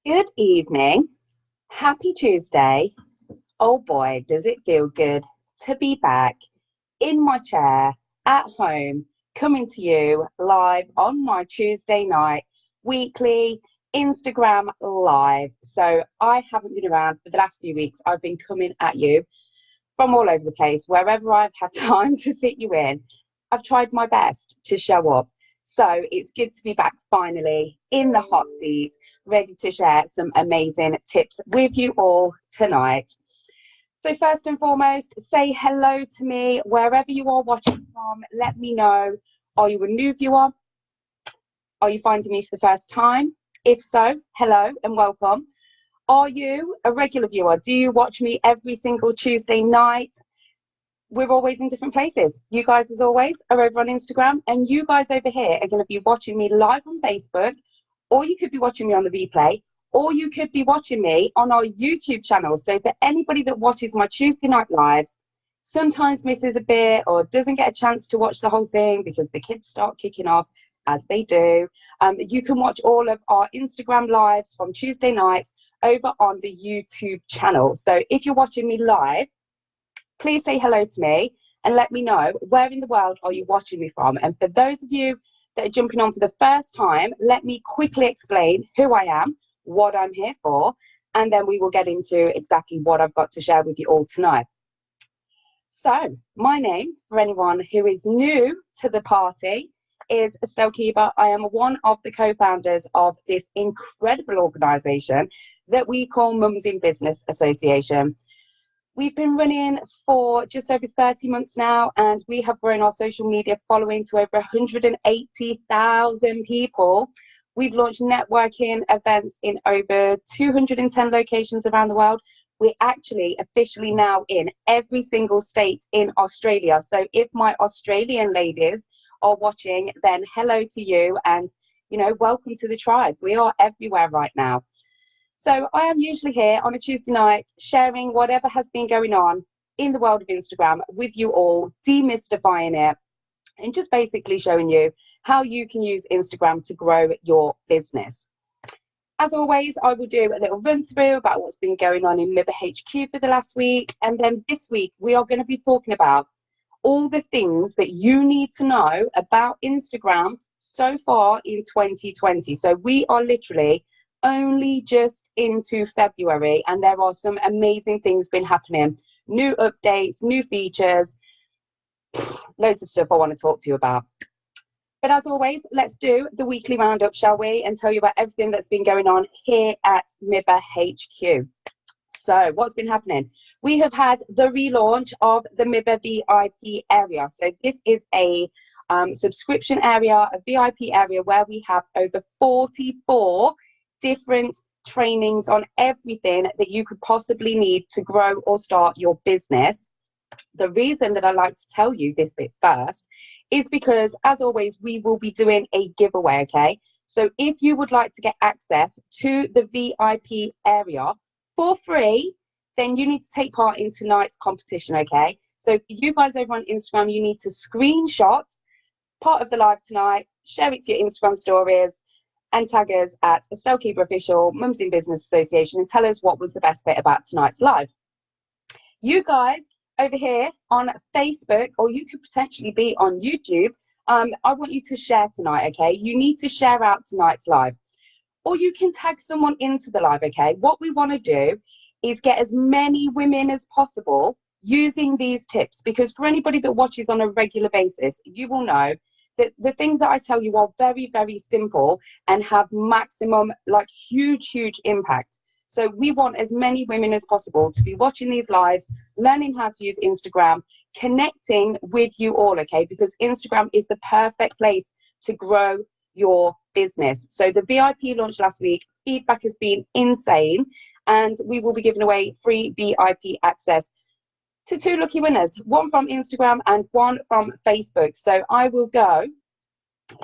Good evening. Happy Tuesday. Oh boy, does it feel good to be back in my chair at home, coming to you live on my Tuesday night, weekly Instagram live. So I haven't been around for the last few weeks. I've been coming at you from all over the place, wherever I've had time to fit you in. I've tried my best to show up. So it's good to be back finally in the hot seat, ready to share some amazing tips with you all tonight. So first and foremost, say hello to me wherever you are watching from. Let me know, are you a new viewer? Are you finding me for the first time? If so, hello and welcome. Are you a regular viewer? Do you watch me every single Tuesday night? We're always in different places. You guys, as always, are over on Instagram, and you guys over here are going to be watching me live on Facebook, or you could be watching me on the replay, or you could be watching me on our YouTube channel. So for anybody that watches my Tuesday night lives, sometimes misses a bit or doesn't get a chance to watch the whole thing because the kids start kicking off, as they do, you can watch all of our Instagram lives from Tuesday nights over on the YouTube channel. So if you're watching me live, please say hello to me and let me know where in the world are you watching me from. And for those of you that are jumping on for the first time, let me quickly explain who I am, what I'm here for, and then we will get into exactly what I've got to share with you all tonight. So my name, for anyone who is new to the party, is Estelle Keeber. I am one of the co-founders of this incredible organisation that we call Mums in Business Association. We've been running for just over 30 months now, and we have grown our social media following to over 180,000 people. We've launched networking events in over 210 locations around the world. We're actually officially now in every single state in Australia. So if my Australian ladies are watching, then hello to you, and welcome to the tribe. We are everywhere right now. So I am usually here on a Tuesday night sharing whatever has been going on in the world of Instagram with you all, demystifying it, and just basically showing you how you can use Instagram to grow your business. As always, I will do a little run through about what's been going on in MIBA HQ for the last week. And then this week, we are going to be talking about all the things that you need to know about Instagram so far in 2020. So we are literally only just into February, and there are some amazing things been happening. New updates, new features, loads of stuff I want to talk to you about. But as always, let's do the weekly roundup, shall we, and tell you about everything that's been going on here at MIBA HQ. So what's been happening? We have had the relaunch of the MIBA VIP area. So this is a subscription area, a VIP area where we have over 44 different trainings on everything that you could possibly need to grow or start your business. The reason that I like to tell you this bit first is because, as always, we will be doing a giveaway, okay? So if you would like to get access to the VIP area for free, then you need to take part in tonight's competition, okay? So for you guys over on Instagram, you need to screenshot part of the live tonight, share it to your Instagram stories, and tag us at Estelle Keeber Official, Mums in Business Association, and tell us what was the best bit about tonight's live. You guys over here on Facebook, or you could potentially be on YouTube, I want you to share tonight, okay? You need to share out tonight's live. Or you can tag someone into the live, okay? What we want to do is get as many women as possible using these tips, because for anybody that watches on a regular basis, you will know that the things that I tell you are very, very simple and have maximum, like huge impact. So we want as many women as possible to be watching these lives, learning how to use Instagram, connecting with you all, okay? Because Instagram is the perfect place to grow your business. So the VIP launched last week. Feedback has been insane, and we will be giving away free VIP access to 2 lucky winners, one from Instagram and one from Facebook. So I will go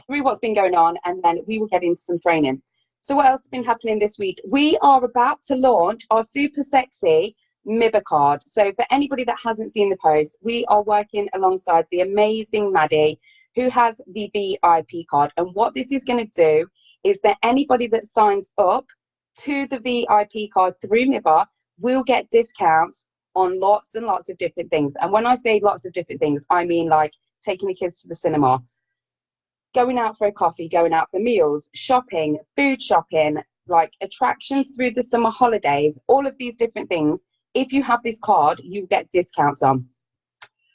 through what's been going on, and then we will get into some training. So what else has been happening this week? We are about to launch our super sexy MIBA card. So for anybody that hasn't seen the post, we are working alongside the amazing Maddie, who has the VIP card. And what this is going to do is that anybody that signs up to the VIP card through Miba will get discounts on lots and lots of different things. And when I say lots of different things, I mean like taking the kids to the cinema, going out for a coffee, going out for meals, shopping, food shopping, like attractions through the summer holidays, all of these different things. If you have this card, you get discounts on.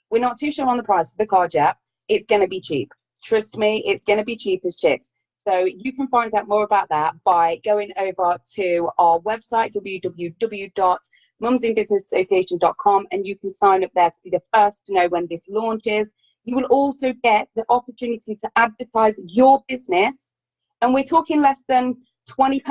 We're not too sure on the price of the card yet. It's going to be cheap. Trust me, it's going to be cheap as chips. So you can find out more about that by going over to our website, www.mumsinbusinessassociation.com, and you can sign up there to be the first to know when this launches. You will also get the opportunity to advertise your business, and we're talking less than £20.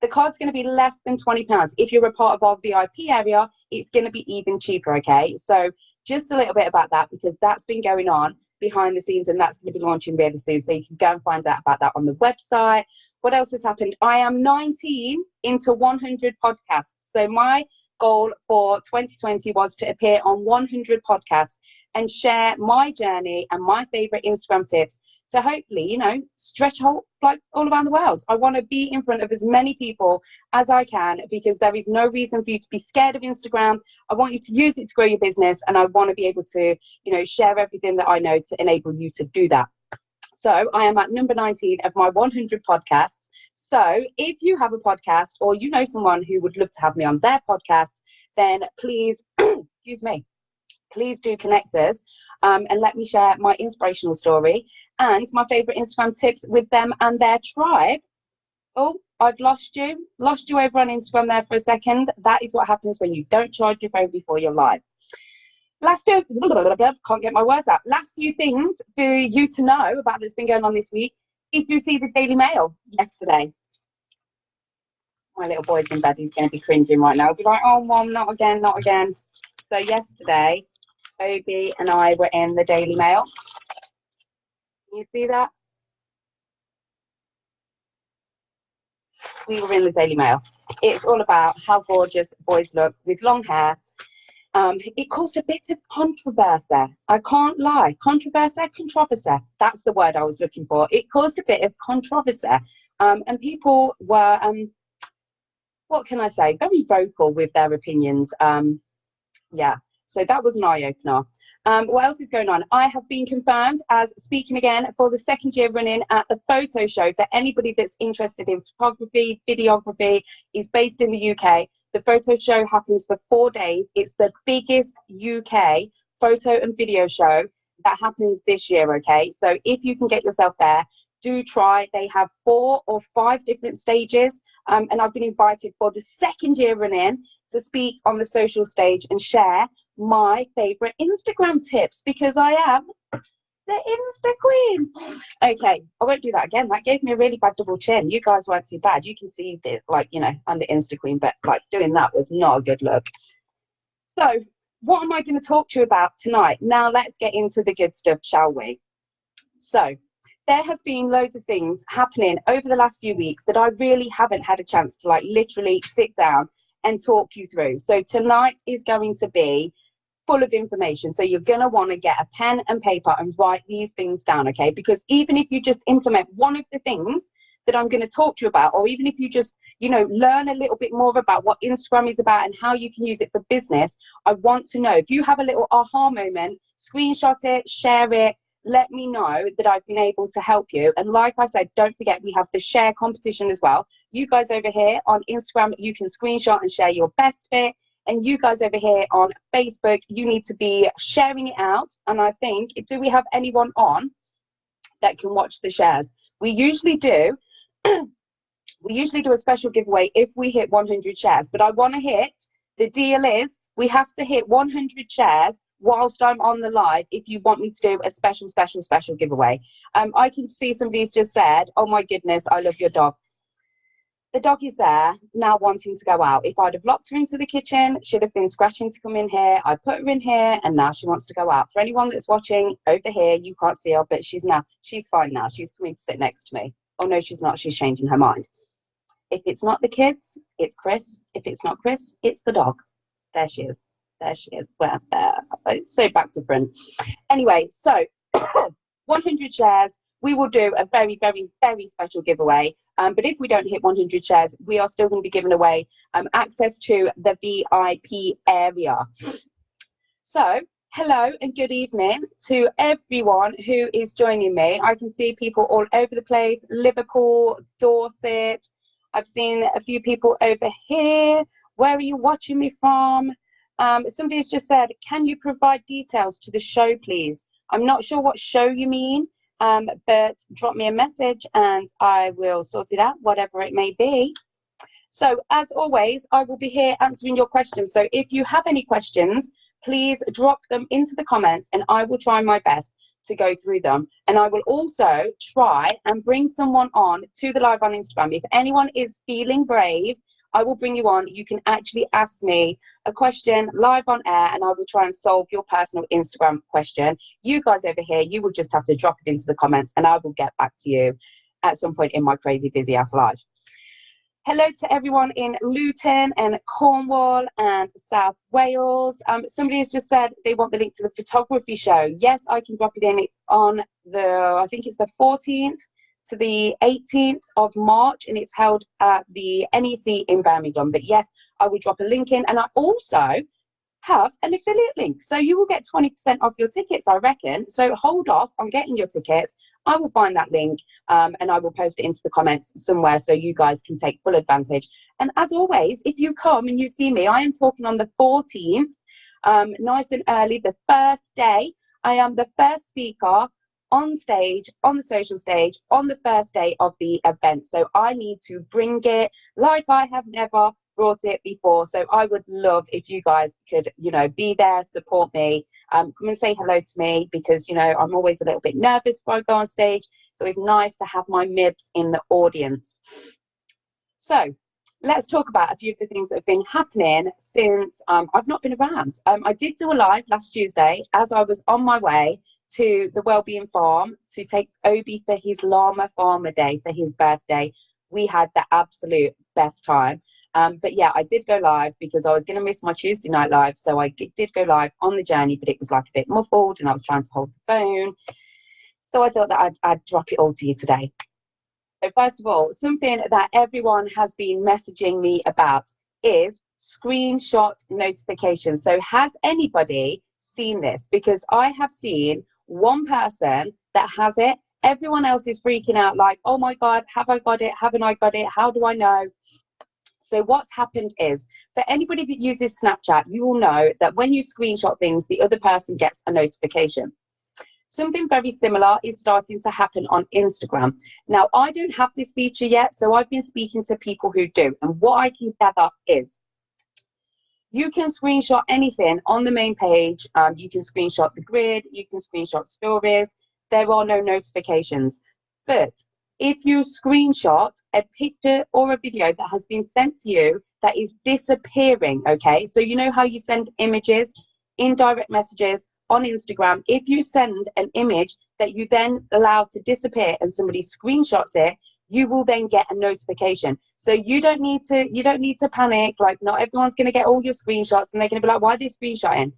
The card's going to be less than £20. If you're a part of our VIP area, it's going to be even cheaper, okay? So just a little bit about that, because that's been going on behind the scenes, and that's going to be launching really soon. So you can go and find out about that on the website. What else has happened? I am 19 into 100 podcasts. So my goal for 2020 was to appear on 100 podcasts and share my journey and my favorite Instagram tips to hopefully, you know, stretch out like all around the world. I want to be in front of as many people as I can, because there is no reason for you to be scared of Instagram. I want you to use it to grow your business, and I want to be able to, you know, share everything that I know to enable you to do that. So I am at number 19 of my 100 podcasts. So if you have a podcast, or you know someone who would love to have me on their podcast, then please, excuse me, please do connect us and let me share my inspirational story and my favorite Instagram tips with them and their tribe. Oh, I've lost you over on Instagram there for a second. That is what happens when you don't charge your phone before you're live. Can't get my words out. Last few things for you to know about that's been going on this week. Did you see the Daily Mail yesterday? My little boy's in bed. He's going to be cringing right now. He'll be like, oh, Mom, not again, not again. So yesterday, Obi and I were in the Daily Mail. Can you see that? We were in the Daily Mail. It's all about how gorgeous boys look with long hair. It caused a bit of controversy. I can't lie. Controversy. That's the word I was looking for. It caused a bit of controversy. And people were, what can I say, very vocal with their opinions. Yeah, so that was an eye-opener. What else is going on? I have been confirmed as speaking again for the second year running at the photo show. For anybody that's interested in photography, videography, is based in the UK. The photo show happens for 4 days. It's the biggest UK photo and video show that happens this year, okay? So if you can get yourself there, do try. They have 4 or 5 different stages, and I've been invited for the second year running to speak on the social stage and share my favorite Instagram tips, because I am the Insta queen. Okay, I won't do that again. That gave me a really bad double chin. You guys weren't too bad. You can see that, like, you know, I'm the Insta queen, but like doing that was not a good look. So what am I going to talk to you about tonight? Now let's get into the good stuff, shall we? So there has been loads of things happening over the last few weeks that I really haven't had a chance to like literally sit down and talk you through. So tonight is going to be full of information. So you're going to want to get a pen and paper and write these things down, okay? Because even if you just implement one of the things that I'm going to talk to you about, or even if you just, you know, learn a little bit more about what Instagram is about and how you can use it for business, I want to know. If you have a little aha moment, screenshot it, share it, let me know that I've been able to help you. And like I said, don't forget, we have the share competition as well. You guys over here on Instagram, you can screenshot and share your best bit. And you guys over here on Facebook, you need to be sharing it out. And I think, do we have anyone on that can watch the shares? We usually do. We usually do a special giveaway if we hit 100 shares. But I want to hit, the deal is, we have to hit 100 shares whilst I'm on the live if you want me to do a special giveaway. I can see somebody's just said, oh my goodness, I love your dog. The dog is there now wanting to go out. If I'd have locked her into the kitchen, she'd have been scratching to come in here. I put her in here and now she wants to go out. For anyone that's watching over here, you can't see her, but she's fine now. She's coming to sit next to me. Oh no, she's not. She's changing her mind. If it's not the kids, it's Chris. If it's not Chris, it's the dog. There she is. There she is. Well, so back to front. Anyway, so 100 shares. We will do a very, very, very special giveaway. But if we don't hit 100 shares, we are still going to be giving away access to the VIP area. So hello and good evening to everyone who is joining me. I can see people all over the place: Liverpool, Dorset. I've seen a few people over here. Where are you watching me from? Somebody's just said, can you provide details to the show, please? I'm not sure what show you mean, but drop me a message and I will sort it out, whatever it may be. So as always, I will be here answering your questions. So if you have any questions, please drop them into the comments and I will try my best to go through them. And I will also try and bring someone on to the live on Instagram. If anyone is feeling brave, I will bring you on. You can actually ask me a question live on air and I will try and solve your personal Instagram question. You guys over here, you will just have to drop it into the comments and I will get back to you at some point in my crazy busy ass life. Hello to everyone in Luton and Cornwall and South Wales. Somebody has just said they want the link to the photography show. Yes, I can drop it in. It's on I think it's the 14th to the 18th of March, and it's held at the NEC in Birmingham. But yes, I will drop a link in, and I also have an affiliate link, so you will get 20% off your tickets, I reckon. So hold off on getting your tickets. I will find that link and I will post it into the comments somewhere so you guys can take full advantage. And as always, if you come and you see me, I am talking on the 14th, nice and early, the first day. I am the first speaker on stage, on the social stage, on the first day of the event. So I need to bring it like I have never brought it before. So I would love if you guys could, be there, support me, come and say hello to me, because, I'm always a little bit nervous before I go on stage. So it's nice to have my mibs in the audience. So let's talk about a few of the things that have been happening since I've not been around. I did do a live last Tuesday as I was on my way to the Wellbeing Farm to take Obi for his Llama Farmer Day for his birthday. We had the absolute best time. But yeah, I did go live because I was going to miss my Tuesday night live. So I did go live on the journey, but it was like a bit muffled and I was trying to hold the phone. So I thought that I'd drop it all to you today. So first of all, something that everyone has been messaging me about is screenshot notifications. So has anybody seen this? Because I have seen one person that has it. Everyone else is freaking out like, oh my God, have I got it? Haven't I got it? How do I know? So what's happened is, for anybody that uses Snapchat, you will know that when you screenshot things, the other person gets a notification. Something very similar is starting to happen on Instagram. Now, I don't have this feature yet, so I've been speaking to people who do. And what I can gather is, you can screenshot anything on the main page. You can screenshot the grid. You can screenshot stories. There are no notifications. But if you screenshot a picture or a video that has been sent to you that is disappearing, okay? So you know how you send images in direct messages on Instagram? If you send an image that you then allow to disappear and somebody screenshots it, you will then get a notification. So you don't need to panic. Like, not everyone's going to get all your screenshots and they're going to be like, why are they screenshotting?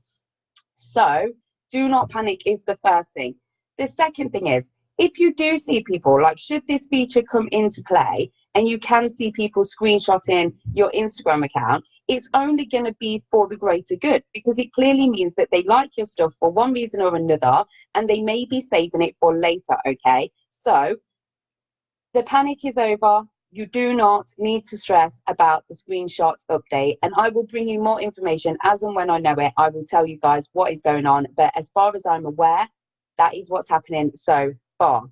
So do not panic is the first thing. The second thing is, if you do see people, like, should this feature come into play and you can see people screenshotting your Instagram account, it's only going to be for the greater good, because it clearly means that they like your stuff for one reason or another and they may be saving it for later, okay? So the panic is over. You do not need to stress about the screenshot update, and I will bring you more information as and when I know it. I will tell you guys what is going on, but as far as I'm aware, that is what's happening so far.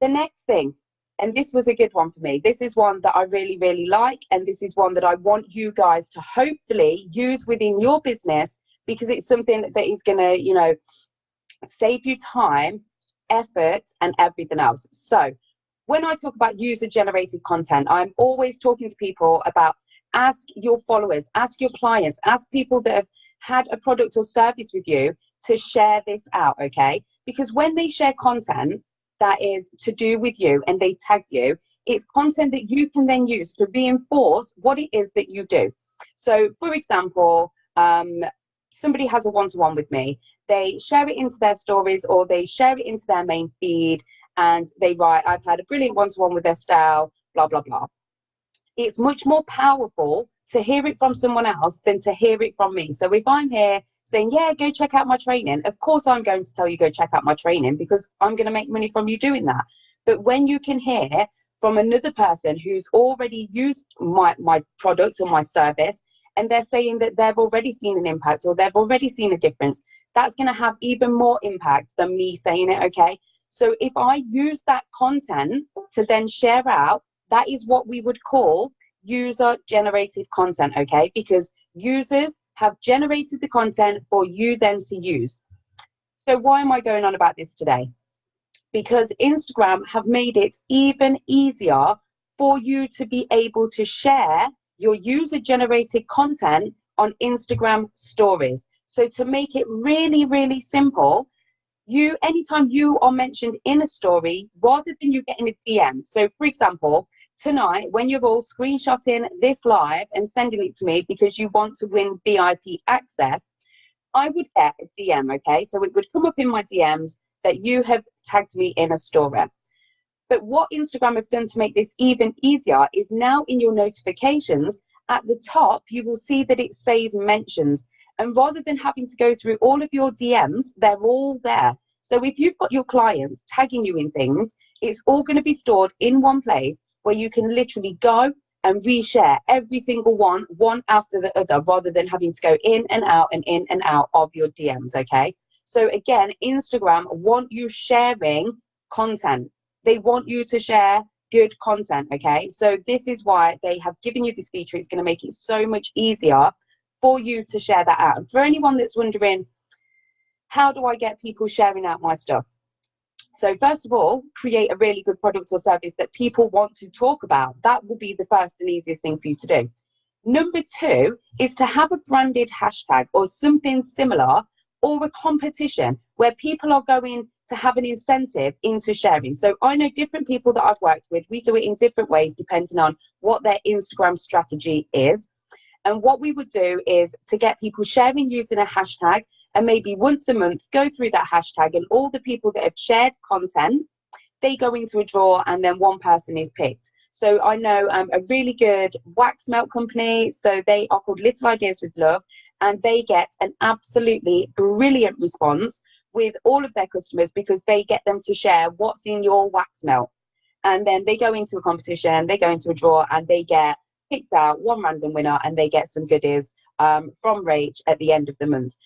The next thing, and this was a good one for me, this is one that I really, really like, and this is one that I want you guys to hopefully use within your business, because it's something that is going to, save you time, effort, and everything else. So when I talk about user-generated content, I'm always talking to people about, ask your followers, ask your clients, ask people that have had a product or service with you to share this out, okay? Because when they share content that is to do with you and they tag you, it's content that you can then use to reinforce what it is that you do. So, for example, somebody has a one-to-one with me. They share it into their stories or they share it into their main feed, and they write, I've had a brilliant one-to-one with Estelle, blah, blah, blah. It's much more powerful to hear it from someone else than to hear it from me. So if I'm here saying, yeah, go check out my training, of course I'm going to tell you go check out my training because I'm going to make money from you doing that. But when you can hear from another person who's already used my product or my service, and they're saying that they've already seen an impact or they've already seen a difference, that's going to have even more impact than me saying it, okay? So if I use that content to then share out, that is what we would call user-generated content, okay? Because users have generated the content for you then to use. So why am I going on about this today? Because Instagram have made it even easier for you to be able to share your user-generated content on Instagram stories. So to make it really, really simple, anytime you are mentioned in a story, rather than you getting a DM. So for example, tonight, when you're all screenshotting this live and sending it to me because you want to win VIP access, I would get a DM, okay? So it would come up in my DMs that you have tagged me in a story. But what Instagram have done to make this even easier is now in your notifications, at the top, you will see that it says mentions. And rather than having to go through all of your DMs, they're all there. So if you've got your clients tagging you in things, it's all going to be stored in one place where you can literally go and reshare every single one after the other, rather than having to go in and out of your DMs, okay? So again, Instagram want you sharing content. They want you to share good content, okay? So this is why they have given you this feature. It's going to make it so much easier for you to share that out. And for anyone that's wondering, how do I get people sharing out my stuff? So first of all, create a really good product or service that people want to talk about. That will be the first and easiest thing for you to do. Number two is to have a branded hashtag or something similar, or a competition where people are going to have an incentive into sharing. So I know different people that I've worked with, we do it in different ways depending on what their Instagram strategy is. And what we would do is to get people sharing using a hashtag, and maybe once a month go through that hashtag, and all the people that have shared content, they go into a draw and then one person is picked. So I know a really good wax melt company, so they are called Little Ideas with Love, and they get an absolutely brilliant response with all of their customers because they get them to share what's in your wax melt. And then they go into a competition, they go into a draw, and they get picked out, one random winner, and they get some goodies from Rach at the end of the month.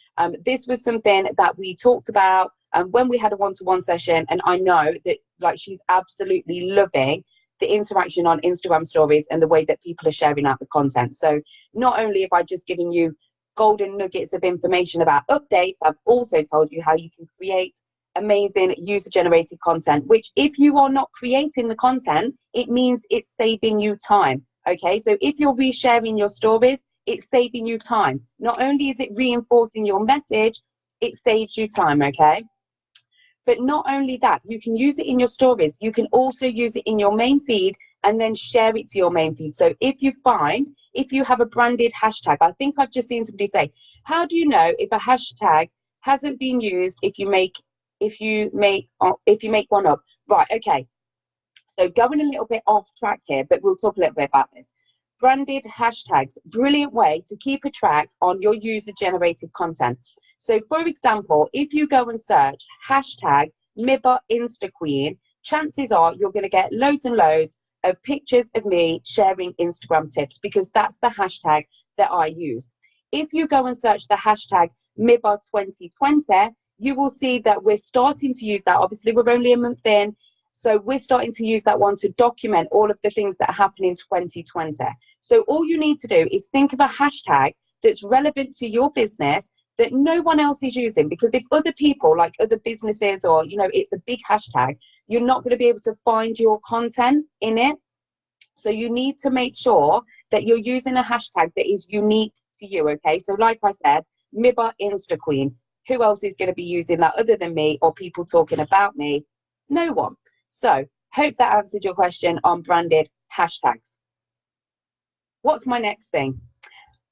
This was something that we talked about when we had a one-to-one session, and I know that like she's absolutely loving the interaction on Instagram stories and the way that people are sharing out the content. So not only have I just given you golden nuggets of information about updates, I've also told you how you can create amazing user-generated content, which if you are not creating the content, it means it's saving you time, okay? So if you're resharing your stories, it's saving you time. Not only is it reinforcing your message, it saves you time, okay? But not only that, you can use it in your stories. You can also use it in your main feed and then share it to your main feed. So if you have a branded hashtag, I think I've just seen somebody say, how do you know if a hashtag hasn't been used if you make one up? Right, okay. So going a little bit off track here, but we'll talk a little bit about this. Branded hashtags, brilliant way to keep a track on your user-generated content. So for example, if you go and search hashtag Mibba Insta Queen, chances are you're going to get loads and loads of pictures of me sharing Instagram tips, because that's the hashtag that I use. If you go and search the hashtag Mibba 2020, you will see that we're starting to use that. Obviously, we're only a month in, so we're starting to use that one to document all of the things that happen in 2020. So all you need to do is think of a hashtag that's relevant to your business that no one else is using, because if other people, like other businesses, or it's a big hashtag, you're not going to be able to find your content in it. So you need to make sure that you're using a hashtag that is unique to you, okay? So like I said, Mibba Insta Queen. Who else is going to be using that other than me or people talking about me? No one. So hope that answered your question on branded hashtags. What's my next thing?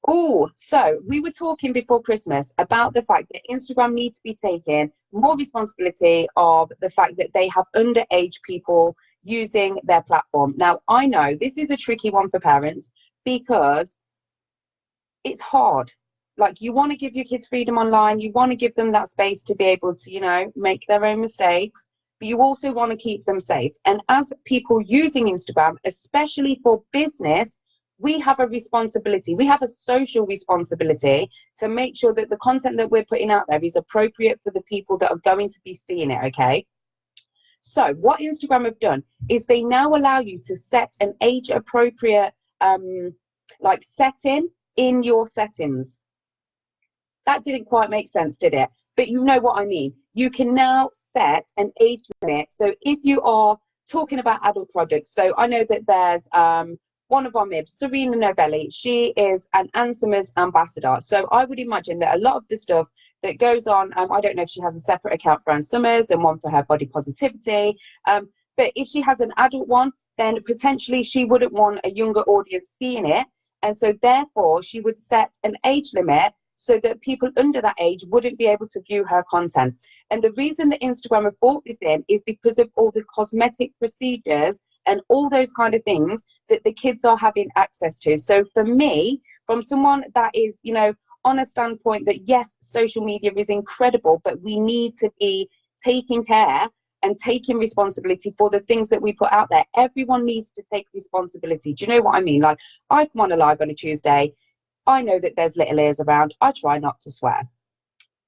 Oh, so we were talking before Christmas about the fact that Instagram needs to be taking more responsibility of the fact that they have underage people using their platform. Now, I know this is a tricky one for parents because it's hard. Like, you want to give your kids freedom online, you want to give them that space to be able to, make their own mistakes, but you also want to keep them safe. And as people using Instagram, especially for business, we have a responsibility, we have a social responsibility to make sure that the content that we're putting out there is appropriate for the people that are going to be seeing it, okay? So what Instagram have done is they now allow you to set an age appropriate setting in your settings. That didn't quite make sense, did it? But you know what I mean. You can now set an age limit. So if you are talking about adult products, so I know that there's one of our MIBs, Serena Novelli, she is an Ansomers ambassador. So I would imagine that a lot of the stuff that goes on, I don't know if she has a separate account for Ansomers and one for her body positivity, but if she has an adult one, then potentially she wouldn't want a younger audience seeing it. And so therefore she would set an age limit so that people under that age wouldn't be able to view her content. And the reason that Instagram have brought this in is because of all the cosmetic procedures and all those kind of things that the kids are having access to. So for me, from someone that is, on a standpoint that yes, social media is incredible, but we need to be taking care and taking responsibility for the things that we put out there. Everyone needs to take responsibility. Do you know what I mean? Like, I come on a live on a Tuesday, I know that there's little ears around. I try not to swear.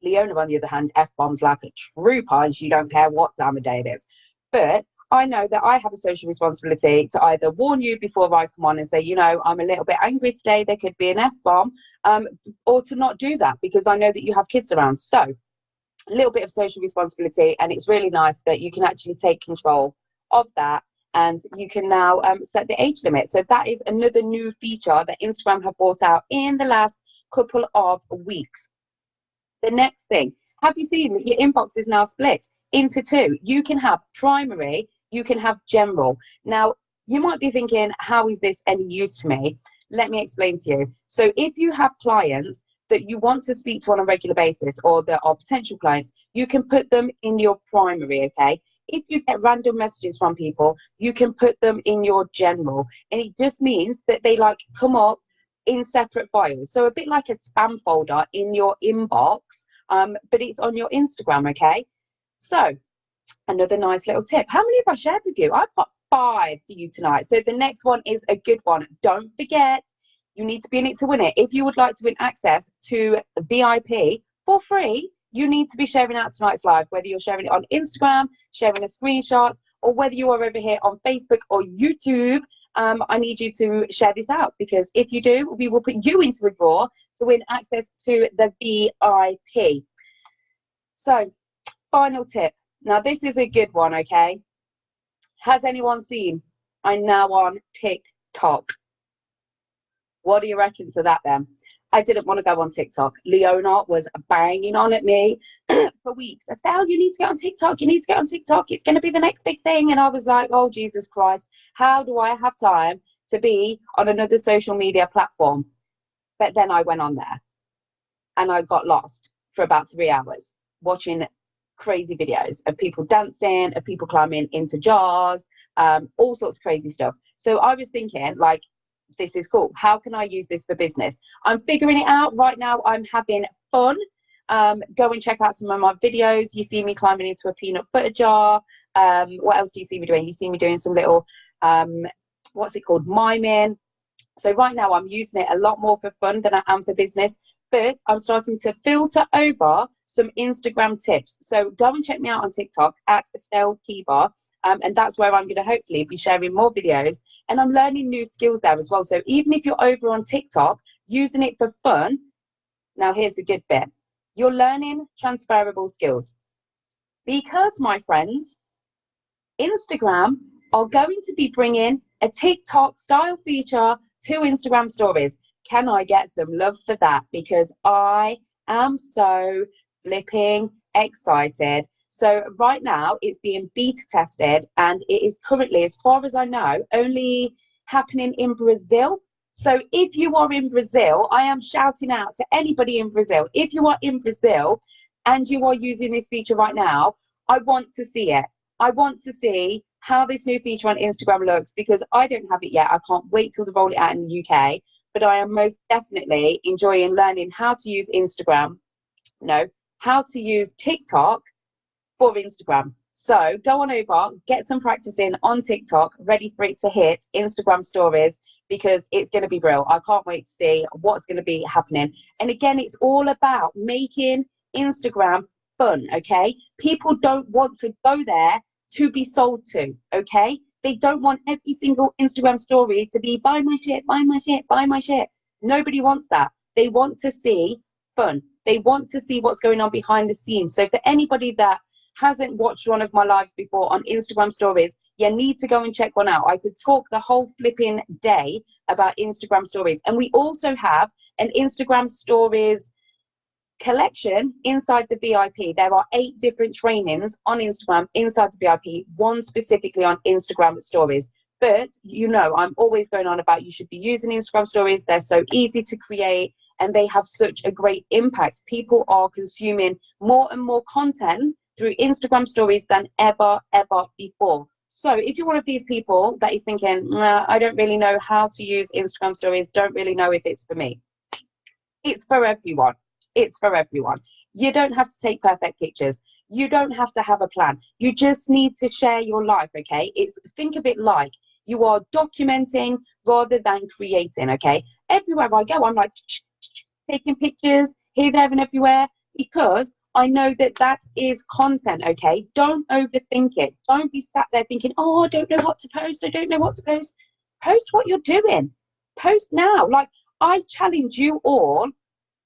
Leona, on the other hand, F-bombs like a trooper, and she don't care what time of day it is. But I know that I have a social responsibility to either warn you before I come on and say, I'm a little bit angry today, there could be an F-bomb, or to not do that because I know that you have kids around. So a little bit of social responsibility, and it's really nice that you can actually take control of that. And you can now set the age limit. So that is another new feature that Instagram have brought out in the last couple of weeks. The next thing, have you seen that your inbox is now split into two? You can have primary, you can have general. Now, you might be thinking, how is this any use to me? Let me explain to you. So if you have clients that you want to speak to on a regular basis, or that are potential clients, you can put them in your primary, okay? If you get random messages from people, you can put them in your general. And it just means that they come up in separate files. So a bit like a spam folder in your inbox, but it's on your Instagram, okay? So another nice little tip. How many have I shared with you? I've got 5 for you tonight. So the next one is a good one. Don't forget, you need to be in it to win it. If you would like to win access to VIP for free, you need to be sharing out tonight's live, whether you're sharing it on Instagram, sharing a screenshot, or whether you are over here on Facebook or YouTube. I need you to share this out, because if you do, we will put you into a draw to win access to the VIP. So, final tip. Now, this is a good one, okay? Has anyone seen I'm now on TikTok? What do you reckon to that then? I didn't want to go on TikTok. Leona was banging on at me for weeks. Estelle, you need to get on TikTok. You need to get on TikTok. It's going to be the next big thing. And I was like, oh, Jesus Christ. How do I have time to be on another social media platform? But then I went on there and I got lost for about 3 hours watching crazy videos of people dancing, of people climbing into jars, all sorts of crazy stuff. So I was thinking, this is cool. How can I use this for business? I'm figuring it out right now. I'm having fun. Go and check out some of my videos. You see me climbing into a peanut butter jar. What else do you see me doing? You see me doing some little, what's it called? Miming. So right now I'm using it a lot more for fun than I am for business, but I'm starting to filter over some Instagram tips. So go and check me out on TikTok at Estelle Kiba. And that's where I'm going to hopefully be sharing more videos, and I'm learning new skills there as well. So even if you're over on TikTok using it for fun, now here's the good bit. You're learning transferable skills, because, my friends, Instagram are going to be bringing a TikTok style feature to Instagram stories. Can I get some love for that? Because I am so flipping excited. So right now it's being beta tested, and it is currently, as far as I know, only happening in Brazil. So if you are in Brazil, I am shouting out to anybody in Brazil. If you are in Brazil and you are using this feature right now, I want to see it. I want to see how this new feature on Instagram looks, because I don't have it yet. I can't wait till they roll it out in the UK. But I am most definitely enjoying learning how to use Instagram. No, how to use TikTok for Instagram. So go on over, get some practice in on TikTok, ready for it to hit Instagram stories, because it's going to be real. I can't wait to see what's going to be happening. And again, it's all about making Instagram fun, okay? People don't want to go there to be sold to, okay? They don't want every single Instagram story to be buy my shit, buy my shit, buy my shit. Nobody wants that. They want to see fun. They want to see what's going on behind the scenes. So for anybody that hasn't watched one of my lives before on Instagram stories, you need to go and check one out. I could talk the whole flipping day about Instagram stories. And we also have an Instagram stories collection inside the VIP. There are 8 different trainings on Instagram inside the VIP, one specifically on Instagram stories. But you know, I'm always going on about you should be using Instagram stories. They're so easy to create and they have such a great impact. People are consuming more and more content through Instagram stories than ever before. So if you're one of these people that is thinking, nah, I don't really know how to use Instagram stories, don't really know if it's for me, it's for everyone. It's for everyone. You don't have to take perfect pictures. You don't have to have a plan. You just need to share your life, okay? Think of it like you are documenting rather than creating, okay? Everywhere I go, I'm like taking pictures here, there, and everywhere, because I know that that is content, okay? Don't overthink it. Don't be sat there thinking, oh, I don't know what to post. I don't know what to post. Post what you're doing. Post now. Like, I challenge you all,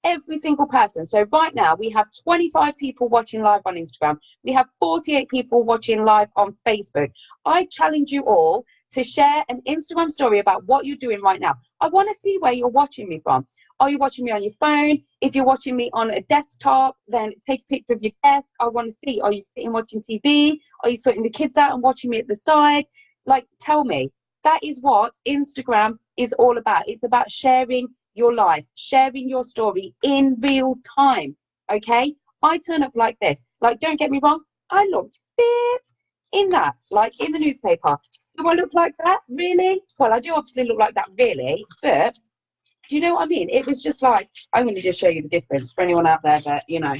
every single person. So right now we have 25 people watching live on Instagram. We have 48 people watching live on Facebook. I challenge you all to share an Instagram story about what you're doing right now. I want to see where you're watching me from. Are you watching me on your phone? If you're watching me on a desktop, then take a picture of your desk. I want to see, are you sitting watching TV? Are you sorting the kids out and watching me at the side? Like, tell me. That is what Instagram is all about. It's about sharing your life, sharing your story in real time, okay? I turn up like this. Like, don't get me wrong, I looked fit in that, like in the newspaper. Do I look like that? Really? Well, I do obviously look like that, really, but do you know what I mean? It was just like, I'm going to just show you the difference for anyone out there that, you know.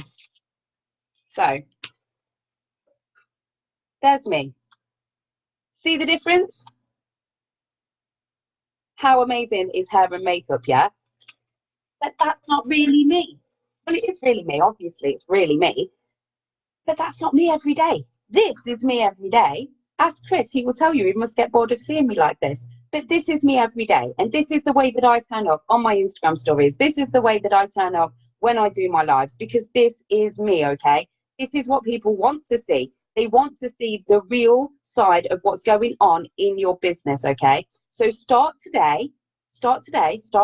So, there's me. See the difference? How amazing is hair and makeup, yeah? But that's not really me. Well, it is really me, obviously, it's really me. But that's not me every day. This is me every day. Ask Chris, he will tell you he must get bored of seeing me like this. But this is me every day. And this is the way that I turn up on my Instagram stories. This is the way that I turn up when I do my lives, because this is me, okay? This is what people want to see. They want to see the real side of what's going on in your business, okay? So start today, start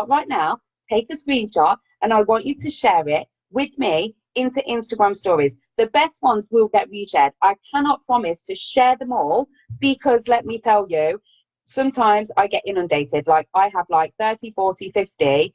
right now, take a screenshot, and I want you to share it with me into Instagram stories. The best ones will get reshared. I cannot promise to share them all, because let me tell you, sometimes I get inundated. Like, I have like 30, 40, 50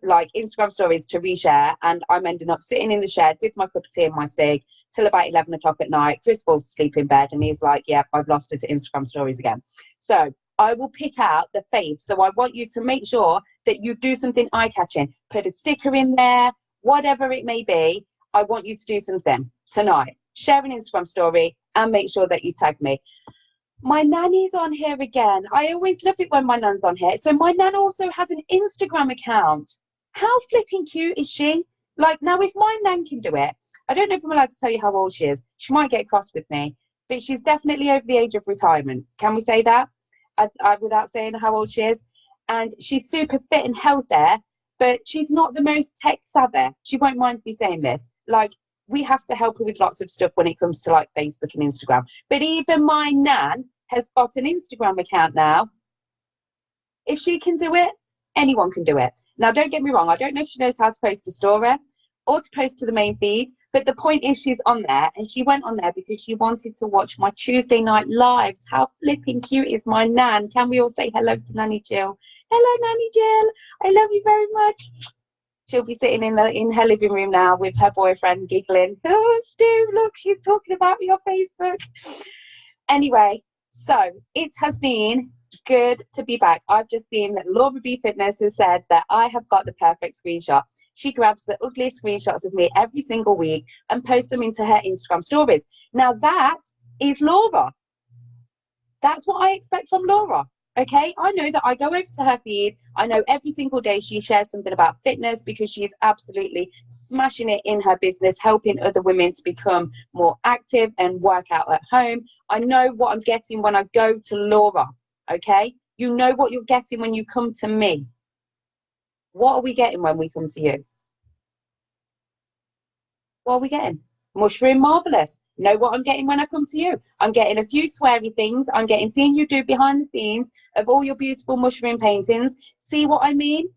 like Instagram stories to reshare, and I'm ending up sitting in the shed with my cup of tea and my cig till about 11 o'clock at night. Chris falls asleep in bed and he's like, yep, I've lost it to Instagram stories again. So I will pick out the faves. So I want you to make sure that you do something eye-catching. Put a sticker in there, whatever it may be. I want you to do something tonight. Share an Instagram story and make sure that you tag me. My nanny's on here again. I always love it when my nan's on here. So my nan also has an Instagram account. How flipping cute is she? Like, now if my nan can do it, I don't know if I'm allowed to tell you how old she is. She might get cross with me, but she's definitely over the age of retirement. Can we say that? Without saying how old she is? And she's super fit and healthy, but she's not the most tech savvy. She won't mind me saying this. Like, we have to help her with lots of stuff when it comes to like Facebook and Instagram. But even my nan has got an Instagram account now. If she can do it, anyone can do it. Now, don't get me wrong. I don't know if she knows how to post a story or to post to the main feed, But the point is, she's on there, and she went on there because she wanted to watch my Tuesday night lives. How flipping cute is my nan? Can we all say hello to Nanny Jill? Hello, Nanny Jill. I love you very much. She'll be sitting in her living room now with her boyfriend giggling. Oh, Stu, look, she's talking about me on Facebook. Anyway, so it has been good to be back. I've just seen that Laura B Fitness has said that I have got the perfect screenshot. She grabs the ugliest screenshots of me every single week and posts them into her Instagram stories. Now that is Laura. That's what I expect from Laura. Okay, I know that I go over to her feed. I know every single day she shares something about fitness because she is absolutely smashing it in her business, helping other women to become more active and work out at home. I know what I'm getting when I go to Laura. Okay, you know what you're getting when you come to me. What are we getting when we come to you? What are we getting? Mushroom marvelous. Know what I'm getting when I come to you? I'm getting a few sweary things. I'm getting seeing you do behind the scenes of all your beautiful mushroom paintings. See what I mean?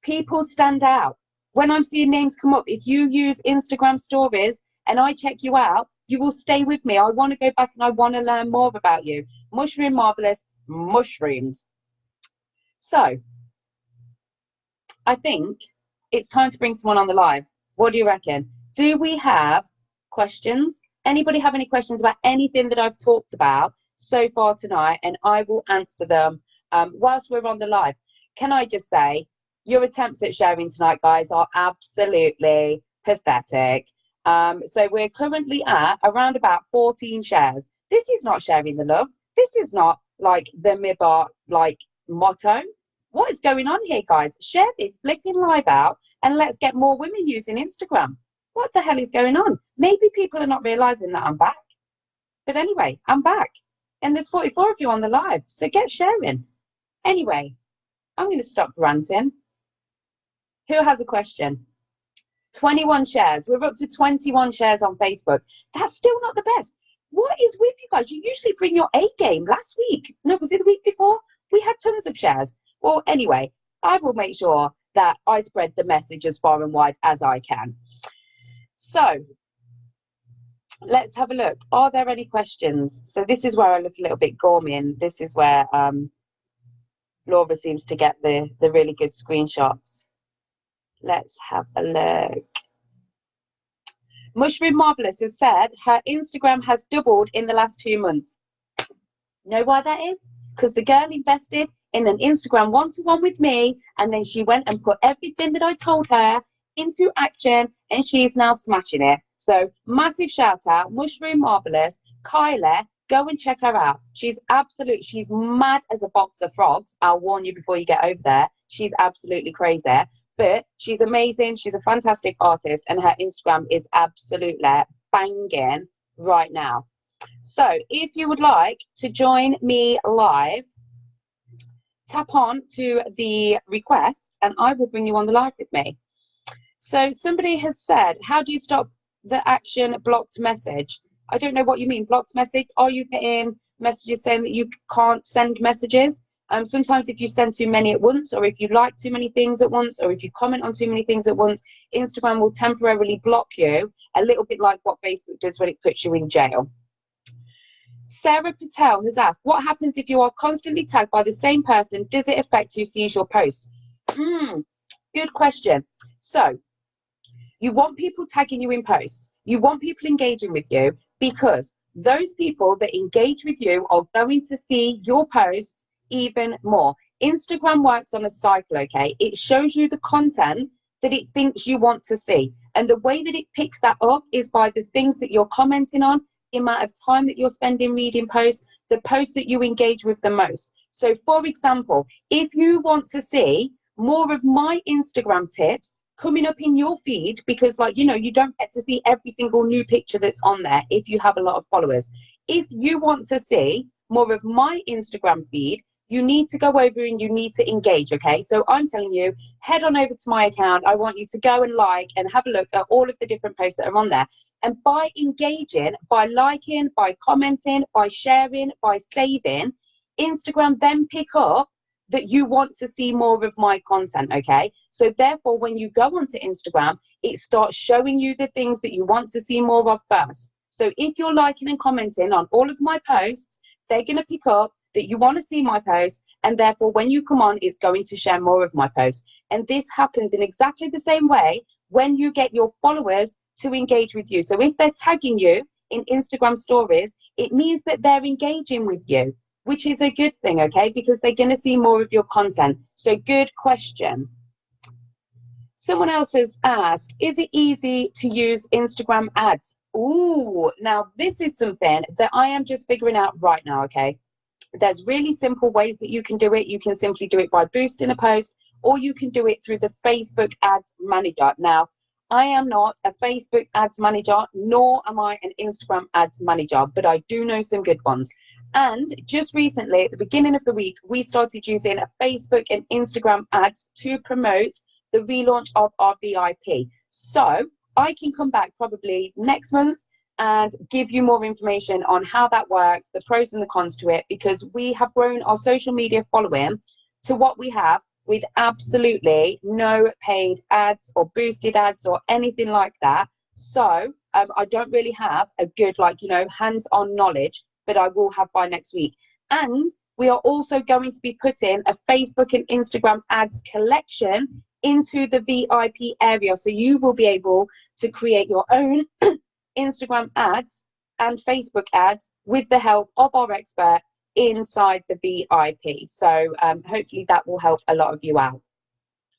People stand out. When I'm seeing names come up, if you use Instagram stories and I check you out, you will stay with me. I want to go back and I want to learn more about you. Mushroom marvelous, mushrooms. So I think it's time to bring someone on the live. What do you reckon? Do we have questions? Anybody have any questions about anything that I've talked about so far tonight? And I will answer them whilst we're on the live. Can I just say, your attempts at sharing tonight, guys, are absolutely pathetic. So we're currently at around about 14 shares. This is not sharing the love. This is not like the Mibar motto. What is going on here, guys? Share this flipping live out and let's get more women using Instagram. What the hell is going on? Maybe people are not realizing that I'm back. But anyway, I'm back. And there's 44 of you on the live. So get sharing. Anyway, I'm going to stop ranting. Who has a question? 21 shares. We're up to 21 shares on Facebook. That's still not the best. What is with you guys? You usually bring your A game. Last week, no, was it the week before? We had tons of shares. Well, anyway, I will make sure that I spread the message as far and wide as I can. So let's have a look. Are there any questions? So this is where I look a little bit gourmet, and this is where Laura seems to get the really good screenshots. Let's have a look. Mushroom Marvelous has said her Instagram has doubled in the last 2 months. Know why that is? Because the girl invested in an Instagram one-to-one with me, and then she went and put everything that I told her into action, and she is now smashing it. So massive shout out, Mushroom Marvelous. Kyla, go and check her out. She's mad as a box of frogs. I'll warn you before you get over there. She's absolutely crazy, but she's amazing. She's a fantastic artist, and her Instagram is absolutely banging right now. So if you would like to join me live, tap on to the request and I will bring you on the live with me. So somebody has said, how do you stop the action blocked message? I don't know what you mean, blocked message. Are you getting messages saying that you can't send messages? Sometimes if you send too many at once, or if you like too many things at once, or if you comment on too many things at once, Instagram will temporarily block you, a little bit like what Facebook does when it puts you in jail. Sarah Patel has asked, what happens if you are constantly tagged by the same person? Does it affect who sees your posts? Good question. So you want people tagging you in posts. You want people engaging with you, because those people that engage with you are going to see your posts even more. Instagram works on a cycle, okay? It shows you the content that it thinks you want to see. And the way that it picks that up is by the things that you're commenting on, the amount of time that you're spending reading posts, the posts that you engage with the most. So for example, if you want to see more of my Instagram tips coming up in your feed, because you don't get to see every single new picture that's on there if you have a lot of followers. If you want to see more of my Instagram feed, you need to go over and you need to engage, okay? So I'm telling you, head on over to my account. I want you to go and like and have a look at all of the different posts that are on there. And by engaging, by liking, by commenting, by sharing, by saving, Instagram then pick up that you want to see more of my content, okay? So therefore, when you go onto Instagram, it starts showing you the things that you want to see more of first. So if you're liking and commenting on all of my posts, they're going to pick up that you want to see my posts, and therefore when you come on, it's going to share more of my posts. And this happens in exactly the same way when you get your followers to engage with you. So if they're tagging you in Instagram stories, it means that they're engaging with you, which is a good thing, okay? Because they're going to see more of your content. So good question. Someone else has asked, is it easy to use Instagram ads? Ooh, now this is something that I am just figuring out right now, okay? There's really simple ways that you can do it. You can simply do it by boosting a post, or you can do it through the Facebook Ads Manager. Now, I am not a Facebook Ads Manager, nor am I an Instagram Ads Manager, but I do know some good ones. And just recently, at the beginning of the week, we started using Facebook and Instagram ads to promote the relaunch of our VIP. So I can come back probably next month and give you more information on how that works, the pros and the cons to it, because we have grown our social media following to what we have with absolutely no paid ads or boosted ads or anything like that. So I don't really have a good, like, you know, hands-on knowledge, but I will have by next week. And we are also going to be putting a Facebook and Instagram ads collection into the VIP area. So you will be able to create your own Instagram ads and Facebook ads with the help of our expert inside the VIP. So hopefully that will help a lot of you out.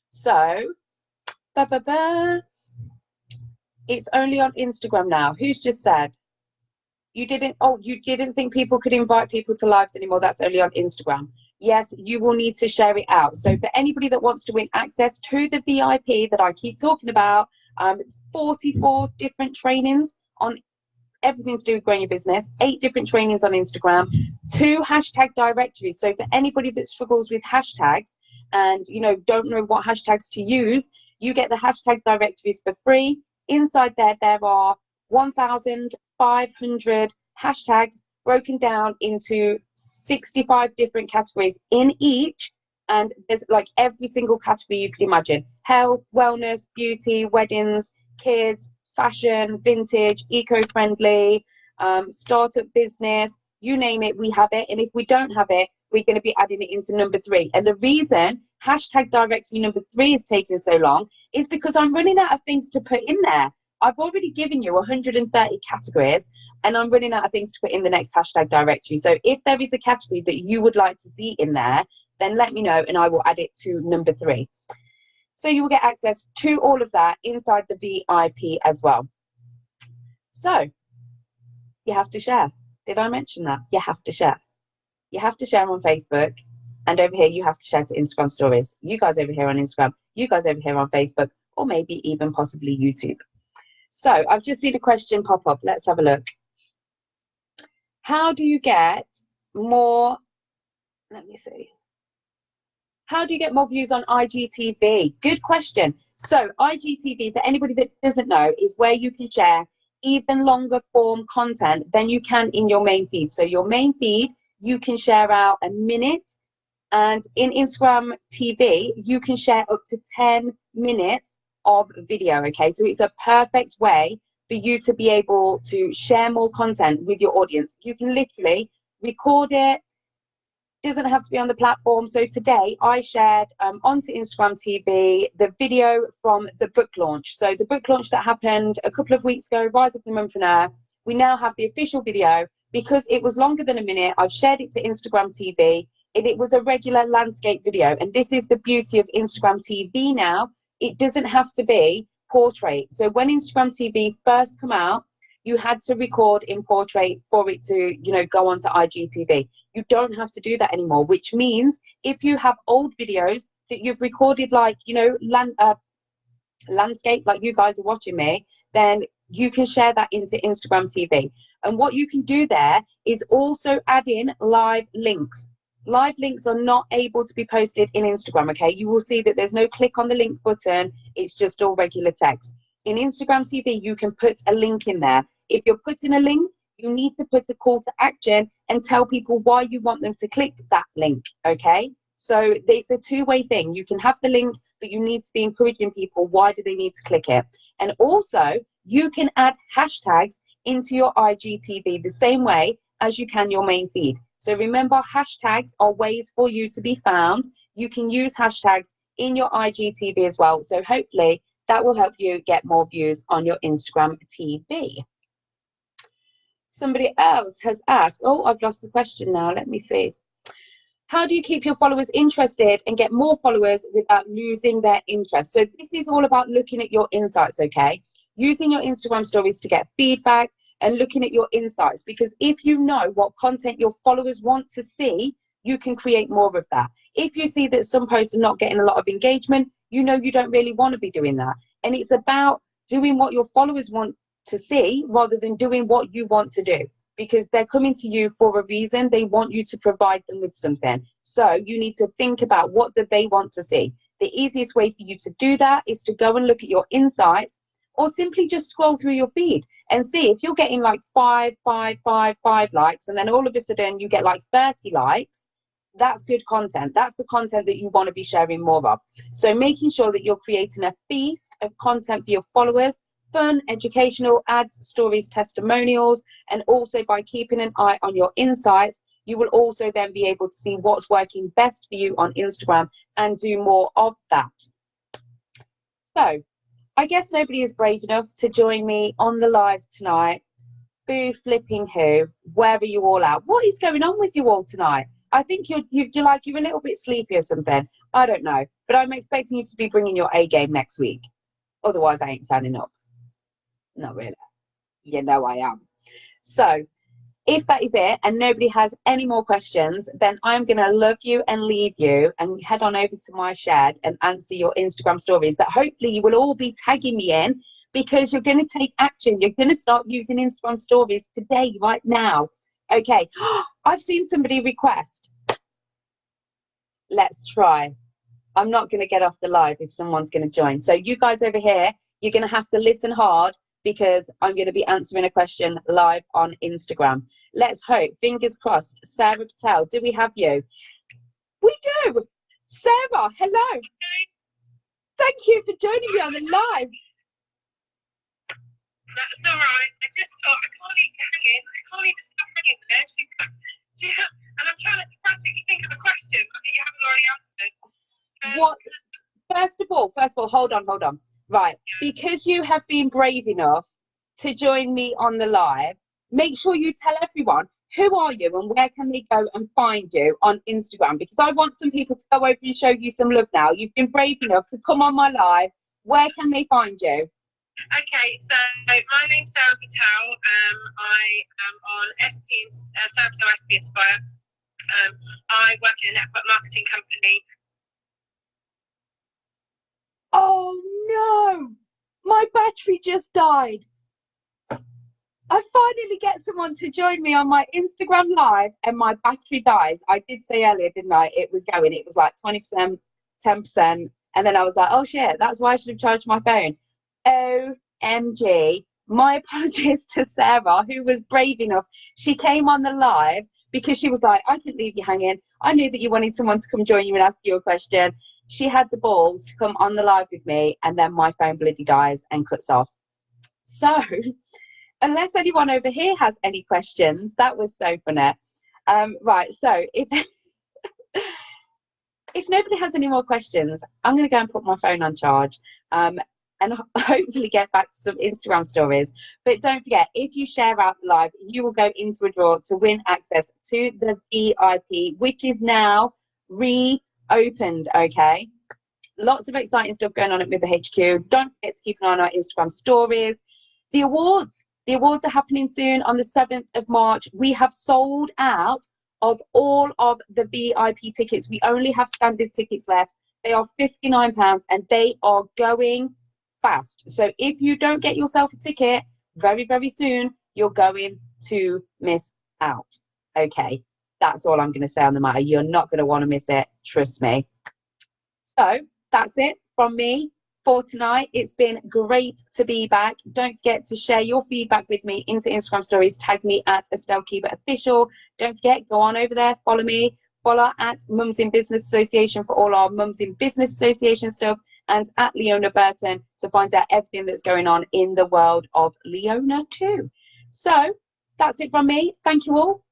So it's only on Instagram now. Who's just said you didn't think people could invite people to lives anymore? That's only on Instagram. Yes, you will need to share it out. So for anybody that wants to win access to the VIP that I keep talking about, 44 different trainings on everything to do with growing your business, 8 different trainings on Instagram, 2 hashtag directories. So for anybody that struggles with hashtags and, you know, don't know what hashtags to use, you get the hashtag directories for free. Inside there are 1,500 hashtags broken down into 65 different categories in each. And there's like every single category you could imagine: health, wellness, beauty, weddings, kids, fashion, vintage, eco-friendly, startup business, you name it, we have it. And if we don't have it, we're going to be adding it into number 3. And the reason hashtag directory number 3 is taking so long is because I'm running out of things to put in there. I've already given you 130 categories, and I'm running out of things to put in the next hashtag directory. So if there is a category that you would like to see in there, then let me know and I will add it to number 3. So you will get access to all of that inside the VIP as well. So you have to share. Did I mention that? You have to share. You have to share on Facebook, and over here you have to share to Instagram stories. You guys over here on Instagram, you guys over here on Facebook, or maybe even possibly YouTube. So I've just seen a question pop up. Let's have a look. How do you get more, let me see. How do you get more views on IGTV? Good question. So IGTV, for anybody that doesn't know, is where you can share even longer form content than you can in your main feed. So your main feed, you can share out a minute, and in Instagram TV, you can share up to 10 minutes of video, okay? So it's a perfect way for you to be able to share more content with your audience. You can literally record it. Doesn't have to be on the platform. So today I shared onto Instagram TV the video from the book launch. So the book launch that happened a couple of weeks ago, Rise Up the Mompreneur, we now have the official video. Because it was longer than a minute, I've shared it to Instagram TV, and it was a regular landscape video. And this is the beauty of Instagram TV now. It doesn't have to be portrait. So when Instagram TV first came out, you had to record in portrait for it to, you know, go onto IGTV. You don't have to do that anymore, which means if you have old videos that you've recorded, like, you know, landscape, like you guys are watching me, then you can share that into Instagram TV. And what you can do there is also add in live links. Live links are not able to be posted in Instagram, okay? You will see that there's no click on the link button. It's just all regular text. In Instagram TV, you can put a link in there. If you're putting a link, you need to put a call to action and tell people why you want them to click that link, okay? So it's a two-way thing. You can have the link, but you need to be encouraging people. Why do they need to click it? And also, you can add hashtags into your IGTV the same way as you can your main feed. So remember, hashtags are ways for you to be found. You can use hashtags in your IGTV as well. So hopefully that will help you get more views on your Instagram TV. Somebody else has asked, oh, I've lost the question now. Let me see. How do you keep your followers interested and get more followers without losing their interest? So this is all about looking at your insights, okay? Using your Instagram stories to get feedback and looking at your insights, because if you know what content your followers want to see, you can create more of that. If you see that some posts are not getting a lot of engagement, you know you don't really want to be doing that. And it's about doing what your followers want to see rather than doing what you want to do, because they're coming to you for a reason. They want you to provide them with something. So you need to think about, what do they want to see? The easiest way for you to do that is to go and look at your insights, or simply just scroll through your feed and see if you're getting like 5 likes, and then all of a sudden you get like 30 likes. That's good content. That's the content that you want to be sharing more of. So making sure that you're creating a feast of content for your followers, fun, educational, ads, stories, testimonials, and also by keeping an eye on your insights, you will also then be able to see what's working best for you on Instagram and do more of that. So I guess nobody is brave enough to join me on the live tonight. Boo flipping who? Where are you all at? What is going on with you all tonight? I think you're a little bit sleepy or something. I don't know, but I'm expecting you to be bringing your A game next week. Otherwise, I ain't turning up. Not really. You know I am. So if that is it and nobody has any more questions, then I'm going to love you and leave you and head on over to my shed and answer your Instagram stories that hopefully you will all be tagging me in, because you're going to take action. You're going to start using Instagram stories today, right now. Okay. I've seen somebody request. Let's try. I'm not going to get off the live if someone's going to join. So you guys over here, you're going to have to listen hard, because I'm going to be answering a question live on Instagram. Let's hope, fingers crossed. Sarah Patel, do we have you? We do. Sarah, hello. Thank you for joining me on the live. That's all right. I just thought, I can't leave you hanging. I can't leave this stuff hanging there. And I'm trying to frantically think of a question that you haven't already answered. What? First of all, hold on. Right, because you have been brave enough to join me on the live, make sure you tell everyone, who are you and where can they go and find you on Instagram? Because I want some people to go over and show you some love now. You've been brave enough to come on my live. Where can they find you? Okay, so my name's Sarah Patel. I am on Sarah Patel SP Inspire. I work in a network marketing company. Oh no, my battery just died. I finally get someone to join me on my Instagram live and my battery dies. I did say earlier, didn't I? It was like 20%, 10%. And then I was like, oh shit, that's why I should have charged my phone. OMG. My apologies to Sarah, who was brave enough. She came on the live because she was like, I couldn't leave you hanging. I knew that you wanted someone to come join you and ask you a question. She had the balls to come on the live with me, and then my phone bloody dies and cuts off. So unless anyone over here has any questions, that was so funny. Right, so if nobody has any more questions, I'm going to go and put my phone on charge and hopefully get back to some Instagram stories. But don't forget, if you share out the live, you will go into a draw to win access to the VIP, which is now reopened, okay? Lots of exciting stuff going on at Mither HQ. Don't forget to keep an eye on our Instagram stories. The awards are happening soon on the 7th of March. We have sold out of all of the VIP tickets. We only have standard tickets left. They are £59 and they are going fast. So if you don't get yourself a ticket very, very soon, you're going to miss out. Okay, that's all I'm going to say on the matter. You're not going to want to miss it. Trust me. So that's it from me for tonight. It's been great to be back. Don't forget to share your feedback with me into Instagram stories. Tag me at Estelle Keeper Official. Don't forget, go on over there, follow me, Follow at Mums in Business Association for all our Mums in Business Association stuff, and at Leona Burton to find out everything that's going on in the world of Leona too. So that's it from me. Thank you all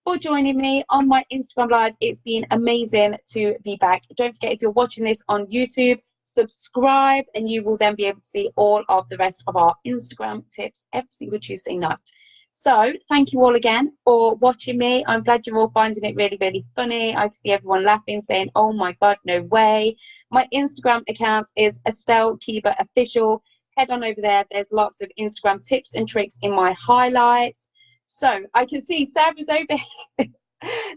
for joining me on my Instagram live. It's been amazing to be back. Don't forget, if you're watching this on YouTube, subscribe, and you will then be able to see all of the rest of our Instagram tips every single Tuesday night. So thank you all again for watching me. I'm glad you're all finding it really, really funny. I can see everyone laughing, saying, oh my God, no way. My Instagram account is Estelle Kiba Official. Head on over there. There's lots of Instagram tips and tricks in my highlights. So I can see Sarah's over here.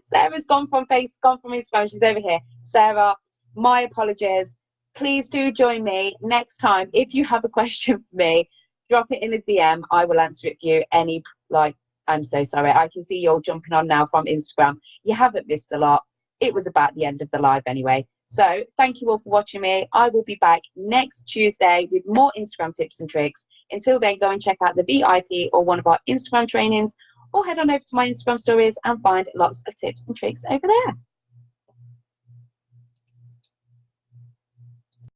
Sarah's gone from Instagram. She's over here. Sarah, my apologies. Please do join me next time. If you have a question for me, drop it in a DM. I will answer it for you. I'm so sorry. I can see you're jumping on now from Instagram. You haven't missed a lot. It was about the end of the live anyway. So thank you all for watching me. I will be back next Tuesday with more Instagram tips and tricks. Until then, go and check out the VIP or one of our Instagram trainings, or head on over to my Instagram stories and find lots of tips and tricks over there.